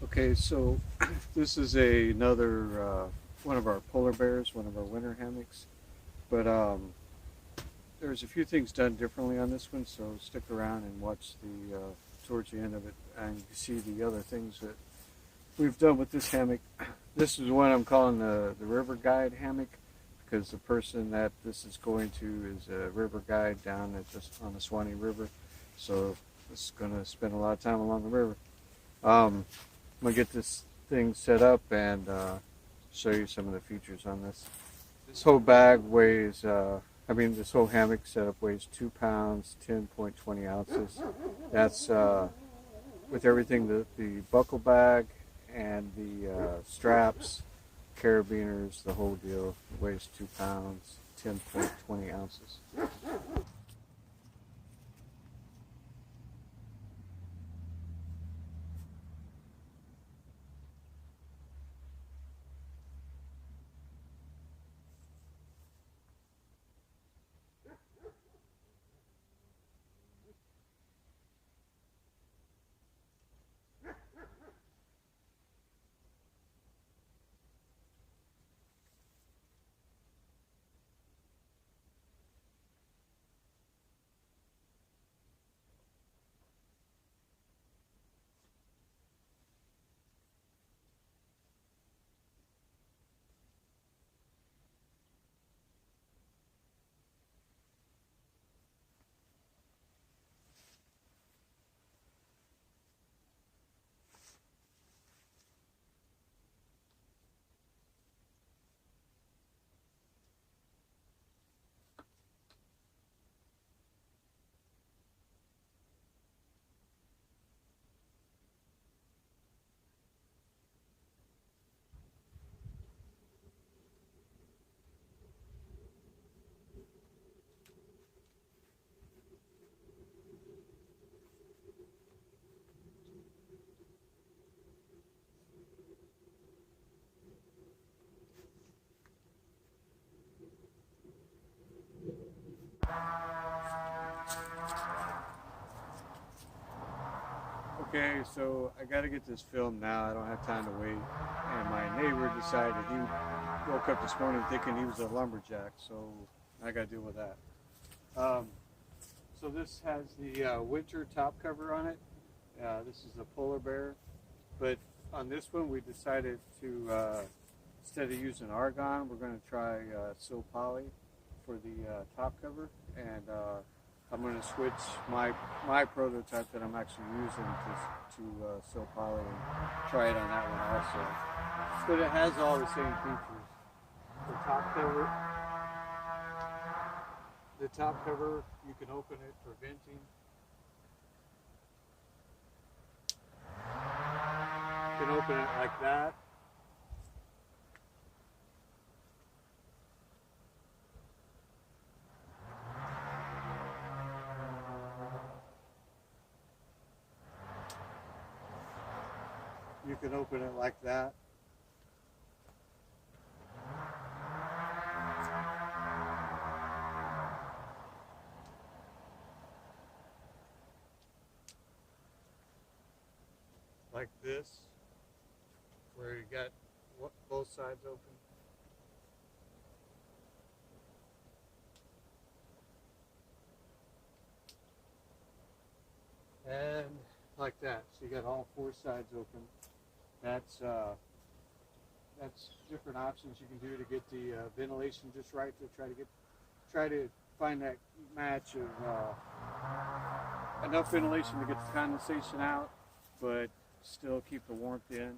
Okay, so this is another one of our polar bears, one of our winter hammocks. But there's a few things done differently on this one, so stick around and watch the towards the end of it, and you can see the other things that we've done with this hammock. This is one I'm calling the river guide hammock because the person that this is going to is a river guide down at just on the Swanee River, so it's going to spend a lot of time along the river. I'm gonna get this thing set up and show you some of the features on this. This whole bag weighs, this whole hammock setup weighs 2 pounds, 10.20 ounces. That's with everything, the buckle bag and the straps, carabiners, the whole deal. It weighs 2 pounds, 10.20 ounces. Okay, so I got to get this filmed now. I don't have time to wait. And my neighbor decided he woke up this morning thinking he was a lumberjack, so I got to deal with that. Um, so this has the winter top cover on it. This is a polar bear, but on this one we decided to instead of using argon, we're going to try Silpoly for the top cover, and I'm going to switch my prototype that I'm actually using to Silpoly and try it on that one also. But it has all the same features. The top cover, you can open it for venting. You can open it like that. You can open it like that. Like this, where you got both sides open. And like that. So you got all four sides open. That's different options you can do to get the ventilation just right to try to find that match of enough ventilation to get the condensation out, but still keep the warmth in.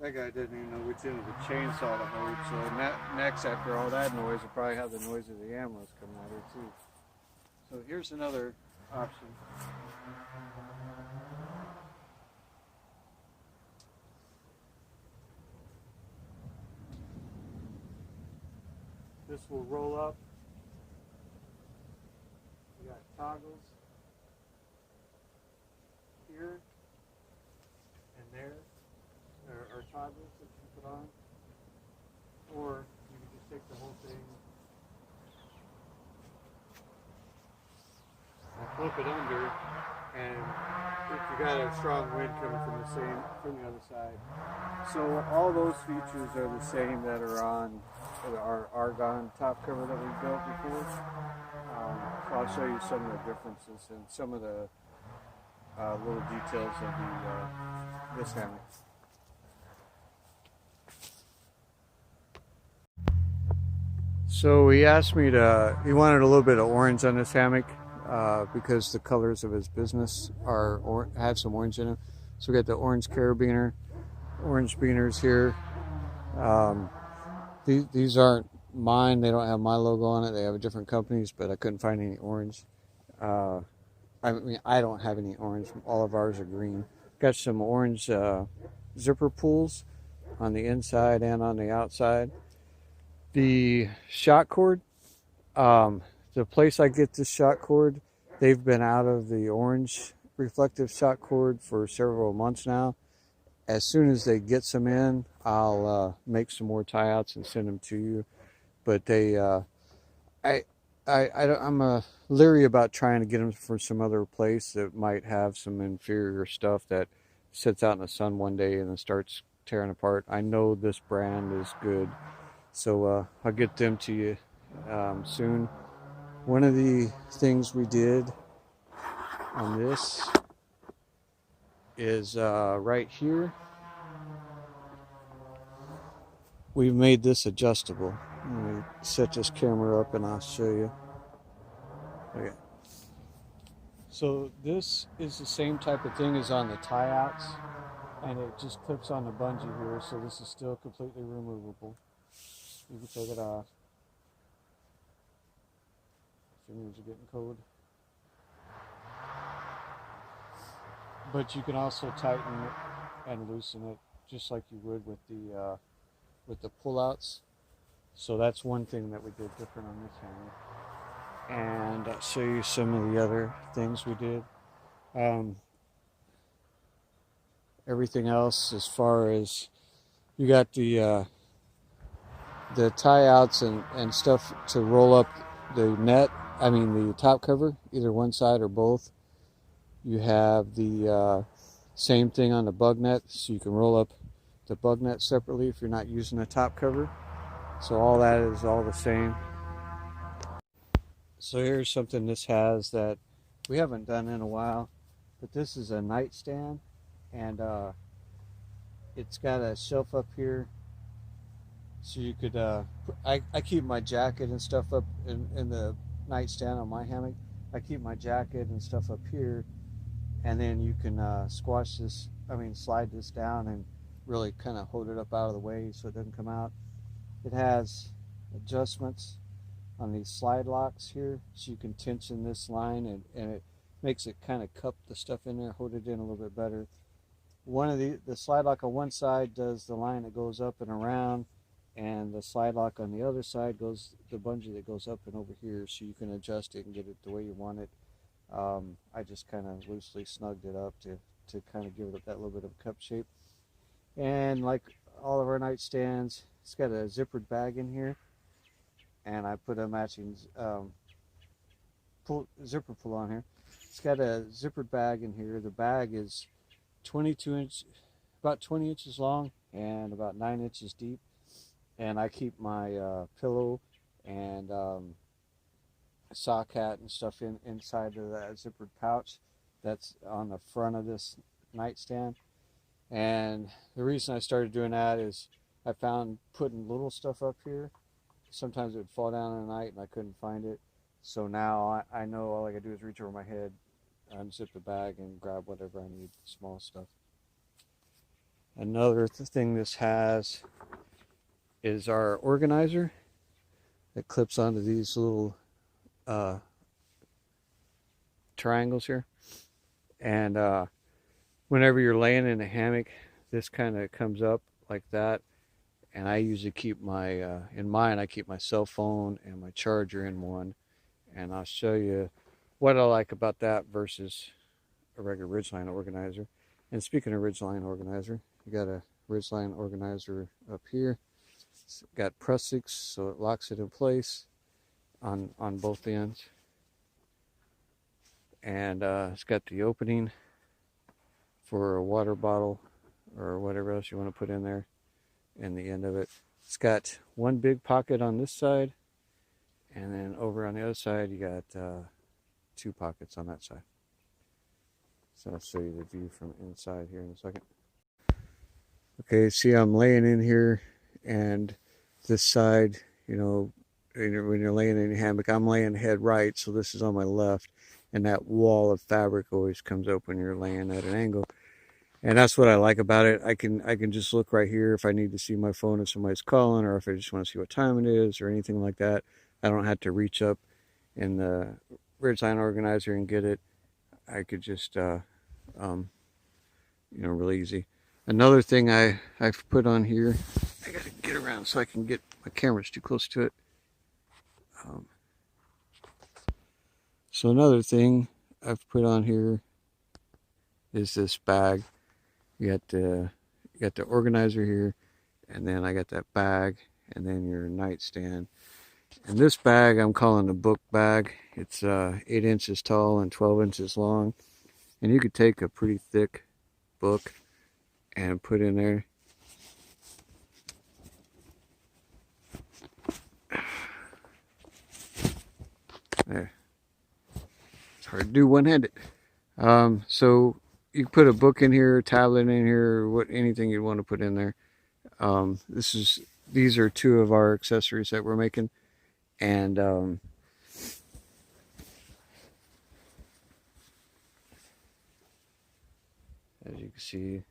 That guy didn't even know which end of the chainsaw to hold, so next, after all that noise, will probably have the noise of the ambulance coming out here too. So here's another option. This will roll up. We got toggles here and there. There are toggles that you put on. Or you can just take the whole thing and flip it under, and if you got a strong wind coming from the other side. So all those features are the same that are on our argon top cover that we built before. So I'll show you some of the differences and some of the little details of this hammock. So he asked me he wanted a little bit of orange on this hammock because the colors of his business have some orange in them. So we got the orange carabiner, orange beaners here. These aren't mine. They don't have my logo on it. They have different companies, but I couldn't find any orange. I mean, I don't have any orange. All of ours are green. Got some orange zipper pulls on the inside and on the outside. The shot cord, the place I get this shot cord, they've been out of the orange reflective shot cord for several months now. As soon as they get some in, I'll make some more tie outs and send them to you. But I'm leery about trying to get them from some other place that might have some inferior stuff that sits out in the sun one day and then starts tearing apart. I know this brand is good, so I'll get them to you soon. One of the things we did on this is right here. We've made this adjustable. Let me set this camera up and I'll show you. Okay. So this is the same type of thing as on the tie outs, and it just clips on the bungee here, so this is still completely removable. You can take it off. Fingers are getting cold. But you can also tighten it and loosen it just like you would with the pull-outs. So that's one thing that we did different on this hammock. And I'll show you some of the other things we did. Everything else, as far as you got the tie outs and stuff to roll up the the top cover, either one side or both. You have the same thing on the bug net, so you can roll up the bug net separately if you're not using the top cover. So all that is all the same. So here's something this has that we haven't done in a while, but this is a nightstand, and it's got a shelf up here, so you could I keep my jacket and stuff up in the nightstand on my hammock. I keep my jacket and stuff up here, and then you can slide this down and really kind of hold it up out of the way so it doesn't come out. It has adjustments on these slide locks here, so you can tension this line, and it makes it kind of cup the stuff in there, hold it in a little bit better. One of the slide lock on one side does the line that goes up and around, and the slide lock on the other side goes the bungee that goes up and over here, so you can adjust it and get it the way you want it. I just kind of loosely snugged it up to kind of give it that little bit of a cup shape. And like all of our nightstands, it's got a zippered bag in here, and I put a matching zipper pull on here. It's got a zippered bag in here. The bag is 22 inch, about 20 inches long and about 9 inches deep, and I keep my pillow and sock hat and stuff inside of that zippered pouch that's on the front of this nightstand. And the reason I started doing that is I found putting little stuff up here, sometimes it would fall down in the night and I couldn't find it. So now I know all I gotta do is reach over my head, unzip the bag, and grab whatever I need, small stuff. Another thing this has is our organizer that clips onto these little triangles here. And whenever you're laying in a hammock, this kind of comes up like that. And I usually keep my, in mine, I keep my cell phone and my charger in one. And I'll show you what I like about that versus a regular ridgeline organizer. And speaking of ridgeline organizer, you got a ridgeline organizer up here. It's got prusiks, so it locks it in place on both ends. And it's got the opening for a water bottle or whatever else you want to put in there and the end of it. It's got one big pocket on this side, and then over on the other side you got two pockets on that side. So I'll show you the view from inside here in a second. Okay, see, I'm laying in here, and this side, you know, when you're laying in a hammock, I'm laying head right, so this is on my left, and that wall of fabric always comes up when you're laying at an angle. And that's what I like about it. I can just look right here if I need to see my phone if somebody's calling, or if I just want to see what time it is or anything like that. I don't have to reach up in the ridgeline organizer and get it. I could just, you know, really easy. Another thing I've put on here, I gotta get around so I can get, my camera's too close to it. So another thing I've put on here is this bag. You got the organizer here, and then I got that bag, and then your nightstand. And this bag I'm calling a book bag. It's 8 inches tall and 12 inches long, and you could take a pretty thick book and put in there. There. It's hard to do one-handed. So you can put a book in here, a tablet in here, or anything you want to put in there. These are two of our accessories that we're making, and as you can see,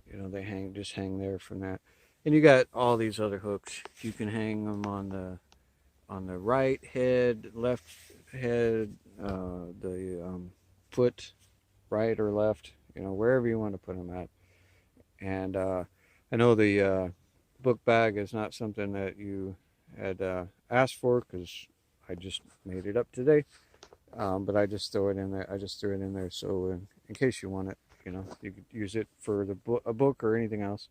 you know, they just hang there from that. And you got all these other hooks. You can hang them on the right head, left head, the foot, right or left, you know, wherever you want to put them at. And I know the book bag is not something that you had asked for, because I just made it up today. But I just throw it in there. I just threw it in there so in case you want it, you know, you could use it for a book or anything else.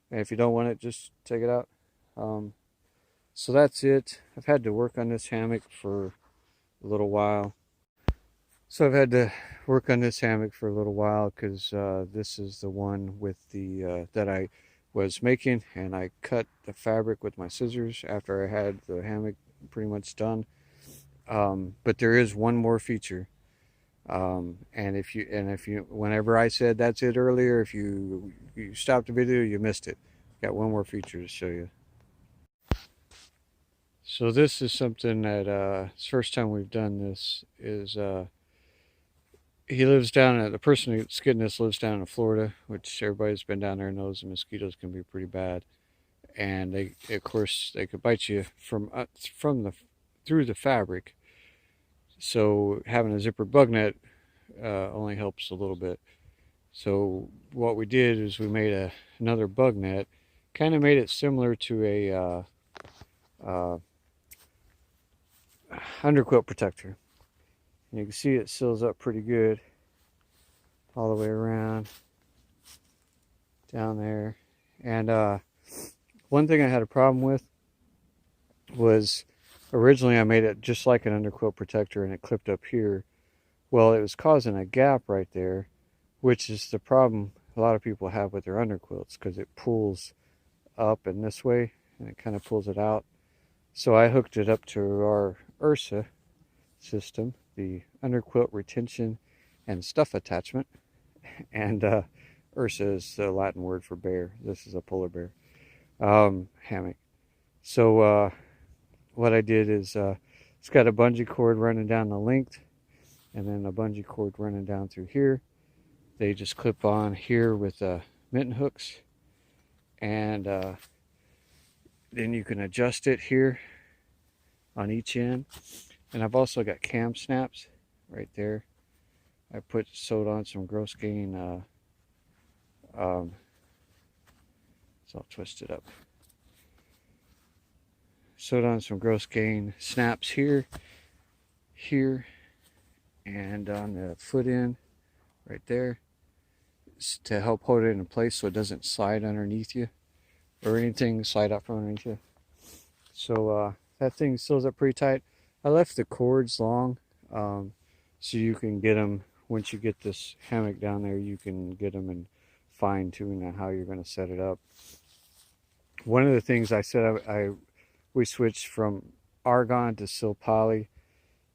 And if you don't want it, just take it out. So that's it. I've had to work on this hammock for a little while. So I've had to work on this hammock for a little while because this is the one with the that I was making, and I cut the fabric with my scissors after I had the hammock pretty much done. But there is one more feature. And if you whenever I said that's it earlier, if you stopped the video, you missed it. Got one more feature to show you. So this is something that it's the first time we've done this. Is he lives down at, the person that's getting this lives down in Florida, which everybody's been down there knows the mosquitoes can be pretty bad, and they, of course, they could bite you through the fabric. So having a zipper bug net only helps a little bit. So what we did is we made another bug net, kind of made it similar to a underquilt protector. And you can see it seals up pretty good all the way around down there. And one thing I had a problem with was originally I made it just like an underquilt protector, and it clipped up here. Well, it was causing a gap right there, which is the problem a lot of people have with their underquilts, because it pulls up in this way and it kind of pulls it out. So I hooked it up to our Ursa system, the underquilt retention and stuff attachment. And Ursa is the Latin word for bear. This is a polar bear hammock. So what I did is it's got a bungee cord running down the length, and then a bungee cord running down through here. They just clip on here with mitten hooks, and then you can adjust it here on each end. And I've also got cam snaps right there. I sewed on some gross gain, so I'll twist it up. Sewed on some gross gain snaps here, and on the foot end right there to help hold it in place so it doesn't slide underneath you or anything slide out from underneath you. So that thing seals up pretty tight. I left the cords long so you can get them, once you get this hammock down there, you can get them and fine tune how you're going to set it up. One of the things I said we switched from argon to Silpoly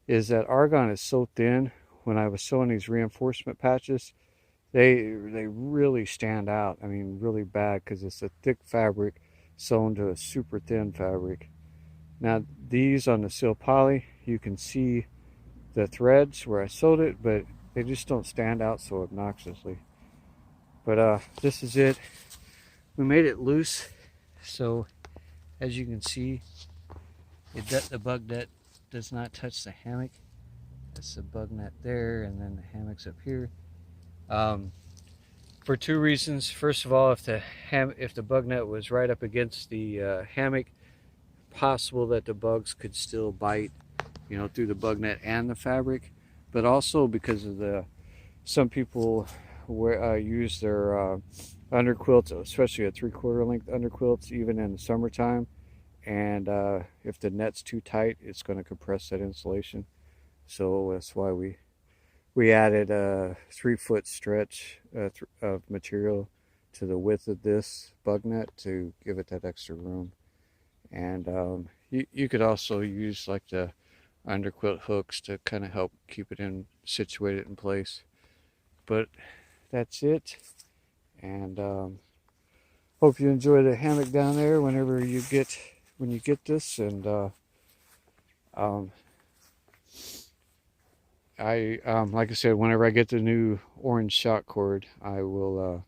is that argon is so thin. When I was sewing these reinforcement patches, they really stand out. I mean, really bad, because it's a thick fabric sewn to a super thin fabric. Now these on the Silpoly, you can see the threads where I sewed it, but they just don't stand out so obnoxiously. But this is it. We made it loose, so as you can see, the bug net does not touch the hammock. That's the bug net there, and then the hammock's up here. For two reasons. First of all, if the bug net was right up against the hammock, possible that the bugs could still bite, through the bug net and the fabric. But also because of some people use their underquilts, especially a 3/4 length underquilts, even in the summertime. And if the net's too tight, it's going to compress that insulation. So that's why we added a 3-foot stretch of material to the width of this bug net to give it that extra room. And you could also use like the underquilt hooks to kind of help keep it situated in place. But that's it. And hope you enjoy the hammock down there when you get this. And like I said, whenever I get the new orange shot cord, I will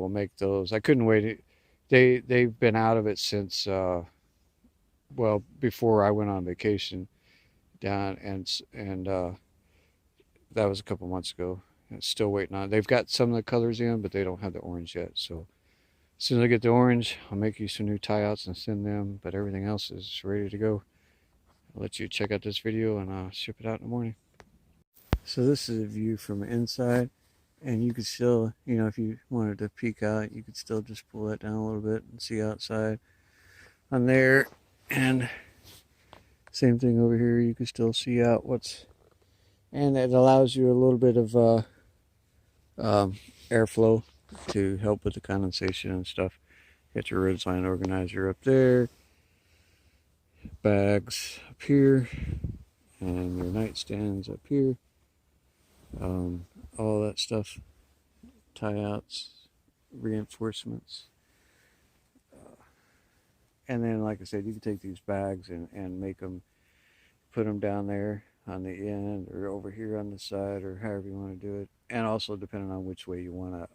make those. I couldn't wait. They've been out of it since well, before I went on vacation down, and that was a couple months ago. Still waiting on it. They've got some of the colors in, but they don't have the orange yet. So as soon as I get the orange, I'll make you some new tie-outs and send them. But everything else is ready to go. I'll let you check out this video, and I'll ship it out in the morning. So this is a view from inside, and you could still, if you wanted to peek out, you could still just pull that down a little bit and see outside on there. And same thing over here, you can still see out and it allows you a little bit of airflow to help with the condensation and stuff. Get your ridgeline organizer up there, bags up here, and your nightstands up here. All that stuff, tie-outs, reinforcements. And then, like I said, you can take these bags and make them, put them down there on the end or over here on the side, or however you want to do it. And also depending on which way you want to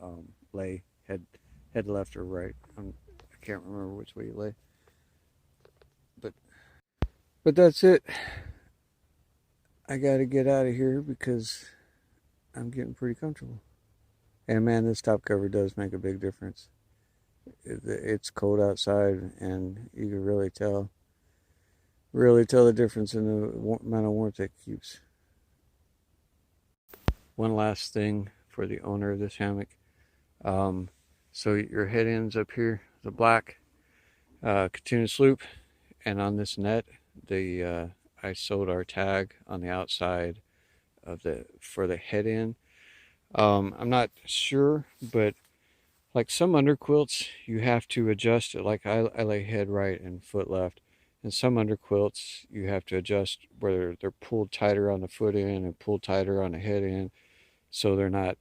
lay, head left or right. I can't remember which way you lay. But that's it. I got to get out of here because I'm getting pretty comfortable. And man, this top cover does make a big difference. It's cold outside, and you can really tell the difference in the amount of warmth it keeps. One last thing for the owner of this hammock. So your head ends up here, the black continuous loop, and on this net, I sewed our tag on the outside of for the head end. I'm not sure, but like some underquilts, you have to adjust it. Like I lay head right and foot left. And some underquilts, you have to adjust whether they're pulled tighter on the foot end and pulled tighter on the head end, so they're not,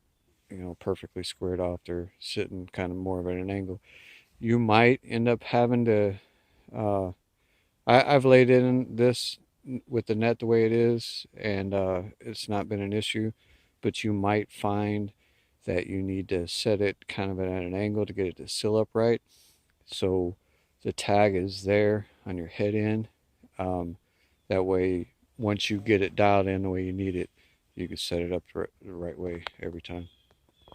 perfectly squared off. They're sitting kind of more of at an angle. You might end up having to, I've laid in this with the net the way it is, and it's not been an issue, but you might find that you need to set it kind of at an angle to get it to seal up right. so the tag is there on your head end. That way, once you get it dialed in the way you need it, you can set it up the right way every time.